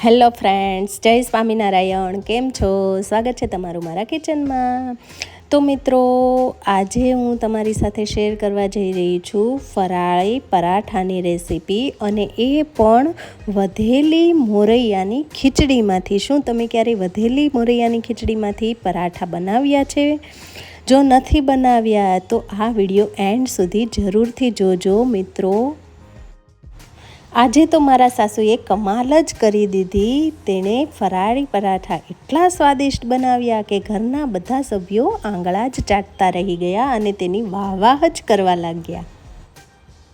Hello friends, જય સ્વામિનારાયણ. કેમ છો? સ્વાગત છે તમારું મારા કિચનમાં. તો મિત્રો, આજે હું તમારી સાથે શેર કરવા જઈ રહી છું ફરાળી પરાઠાની રેસીપી, અને એ પણ વધેલી મોરૈયાની ખીચડીમાંથી. શું તમે ક્યારેય વધેલી મોરૈયાની ખીચડીમાંથી પરાઠા બનાવ્યા છે? જો નથી બનાવ્યા તો આ વિડીયો એન્ડ સુધી જરૂરથી જોજો મિત્રો. આજે તો મારા સાસુએ કમાલ જ કરી દીધી. તેણે ફરાળી પરાઠા એટલા સ્વાદિષ્ટ બનાવ્યા કે ઘરના બધા સભ્યો આંગળા જ ચાટતા રહી ગયા અને તેની વાહ જ કરવા લાગ્યા.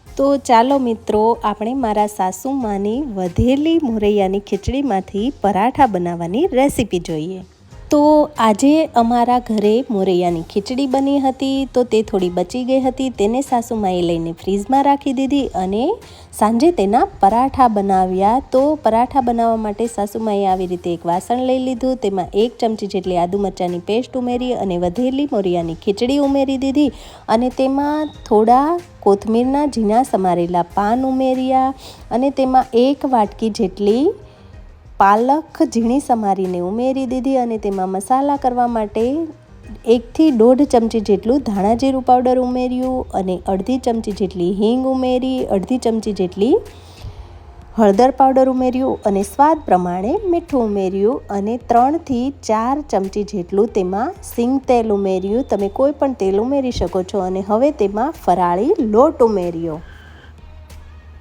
તો ચાલો મિત્રો, આપણે મારા સાસુમાની વધેલી મોરૈયાની ખીચડીમાંથી પરાઠા બનાવવાની રેસીપી જોઈએ. તો આજે અમારા ઘરે મોરૈયાની ખીચડી બની હતી, તો તે થોડી બચી ગઈ હતી. તેને સાસુમાએ લઈને ફ્રીઝમાં રાખી દીધી અને સાંજે તેના પરાઠા બનાવ્યા. તો પરાઠા બનાવવા માટે સાસુમાએ આવી રીતે એક વાસણ લઈ લીધું. તેમાં 1 ચમચી જેટલી આદુ મરચાંની પેસ્ટ ઉમેરી અને વધેલી મોરૈયાની ખીચડી ઉમેરી દીધી, અને તેમાં થોડા કોથમીરના ઝીણા સમારેલા પાન ઉમેર્યા, અને તેમાં 1 વાટકી જેટલી પાલક ઝીણી સમારીને ઉમેરી દીધી, અને તેમાં મસાલા કરવા માટે 1 થી 1.5 ચમચી જેટલું ધાણા જીરું પાવડર ઉમેર્યું, અને 1/2 ચમચી જેટલી હિંગ ઉમેરી, 1/2 ચમચી જેટલી હળદર પાવડર ઉમેર્યું, અને સ્વાદ પ્રમાણે મીઠું ઉમેર્યું, અને 3 થી 4 ચમચી જેટલું તેમાં સિંગ તેલ ઉમેર્યું. તમે કોઈ પણ તેલ ઉમેરી શકો છો. અને હવે તેમાં ફરાળી લોટ ઉમેર્યો.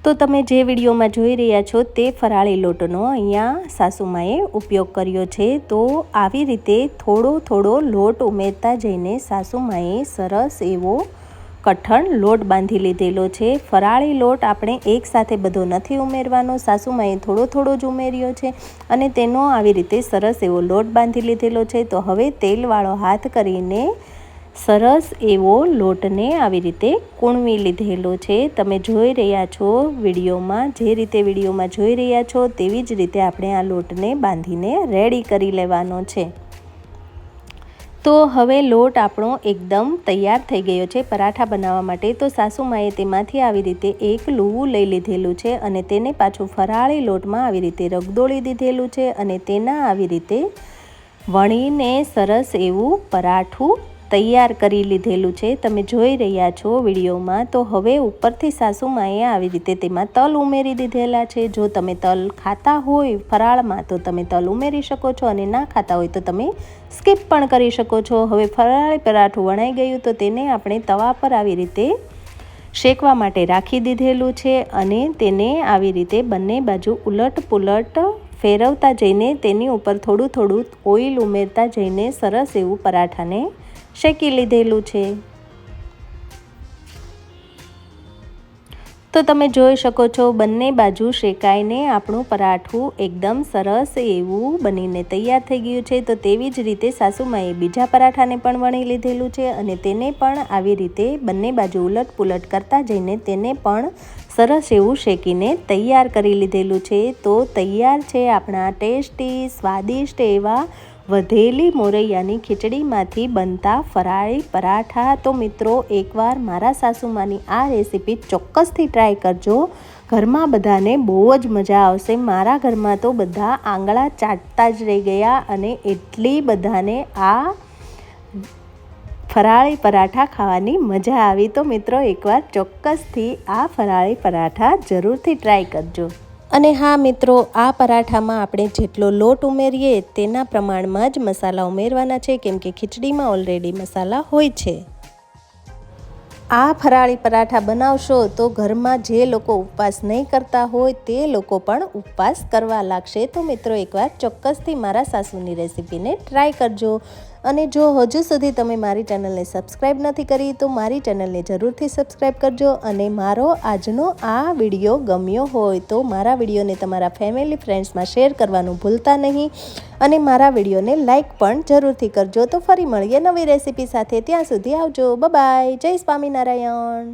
તો તમે જે વિડીયોમાં જોઈ રહ્યા છો તે ફરાળી લોટનો અહીંયા સાસુમાએ ઉપયોગ કર્યો છે. તો આવી રીતે થોડો લોટ ઉમેરતા જઈને સાસુમાએ સરસ એવો કઠણ લોટ બાંધી લીધેલો છે. ફરાળી લોટ આપણે એકસાથે બધો નથી ઉમેરવાનો, સાસુમાએ થોડો જ ઉમેર્યો છે, અને તેનો આવી રીતે સરસ એવો લોટ બાંધી લીધેલો છે. તો હવે તેલવાળો હાથ કરીને સરસ એવો લોટને આવી રીતે કૂણવી લીધેલો છે. તમે જોઈ રહ્યા છો વિડીયોમાં, જે રીતે વિડીયોમાં જોઈ રહ્યા છો તેવી જ રીતે આપણે આ લોટને બાંધીને રેડી કરી લેવાનો છે. તો હવે લોટ આપણો એકદમ તૈયાર થઈ ગયો છે પરાઠા બનાવવા માટે. તો સાસુમાએ તેમાંથી આવી રીતે એક લુવું લઈ લીધેલું છે, અને તેને પાછું ફરાળી લોટમાં આવી રીતે રગદોળી દીધેલું છે, અને તેના આવી રીતે વણીને સરસ એવું પરાઠું તૈયાર કરી લીધેલું છે. તમે જોઈ રહ્યા છો વિડીયોમાં. તો હવે ઉપરથી સાસુમાએ આવી રીતે તેમાં તલ ઉમેરી દીધેલા છે. જો તમે તલ ખાતા હોય ફરાળમાં તો તમે તલ ઉમેરી શકો છો, અને ના ખાતા હોય તો તમે સ્કીપ પણ કરી શકો છો. હવે ફરાળી પરાઠું વણાઈ ગયું, તો તેને આપણે તવા પર આવી રીતે શેકવા માટે રાખી દીધેલું છે, અને તેને આવી રીતે બંને બાજુ ઉલટ પુલટ ફેરવતા જઈને તેની ઉપર થોડું ઓઇલ ઉમેરતા જઈને સરસ એવું પરાઠાને શેકી લીધેલું છે. તો તમે જોઈ શકો છો બંને બાજુ શેકાઈને આપણું પરાઠું એકદમ સરસ એવું બનીને તૈયાર થઈ ગયું છે. તો તેવી જ રીતે સાસુમાએ બીજા પરાઠાને પણ વણી લીધેલું છે, અને તેને પણ આવી રીતે બંને બાજુ ઉલટ પુલટ કરતા જઈને તેને પણ સરસ એવું શેકીને તૈયાર કરી લીધેલું છે. તો તૈયાર છે આપણા ટેસ્ટી સ્વાદિષ્ટ એવા વધેલી મોરૈયાની ખીચડીમાંથી બનતા ફરાળી પરાઠા. તો મિત્રો, એકવાર મારા સાસુમાની આ રેસીપી ચોક્કસથી ટ્રાય કરજો. ઘરમાં બધાને બહુ જ મજા આવશે. મારા ઘરમાં તો બધા આંગળા ચાટતા જ રહી ગયા, અને એટલી બધાને આ ફરાળી પરાઠા ખાવાની મજા આવી. તો મિત્રો, એકવાર ચોક્કસથી આ ફરાળી પરાઠા જરૂરથી ટ્રાય કરજો. અને હા મિત્રો, આ પરાઠામાં આપણે જેટલો લોટ ઉમેરીએ તેના પ્રમાણમાં જ મસાલા ઉમેરવાના છે, કેમ કે ખીચડીમાં ઓલરેડી મસાલા હોય છે. આ ફરાળી પરાઠા બનાવશો તો ઘરમાં જે લોકો ઉપવાસ નહીં કરતા હોય તે લોકો પણ ઉપવાસ કરવા લાગશે. તો મિત્રો, એકવાર ચોક્કસથી મારા સાસુની રેસીપીને ટ્રાય કરજો. અને જો હજુ સુધી તમે મારી ચેનલને સબસ્ક્રાઈબ નથી કરી તો મારી ચેનલને જરૂરથી સબસ્ક્રાઈબ કરજો. અને મારો આજનો આ વિડીયો ગમ્યો હોય તો મારા વિડીયોને તમારા ફેમિલી ફ્રેન્ડ્સમાં શેર કરવાનું ભૂલતા નહીં, અને મારા વિડીયોને લાઈક પણ જરૂરથી કરજો. તો ફરી મળીએ નવી રેસીપી સાથે. ત્યાં સુધી આવજો. બાય. જય સ્વામિનારાયણ.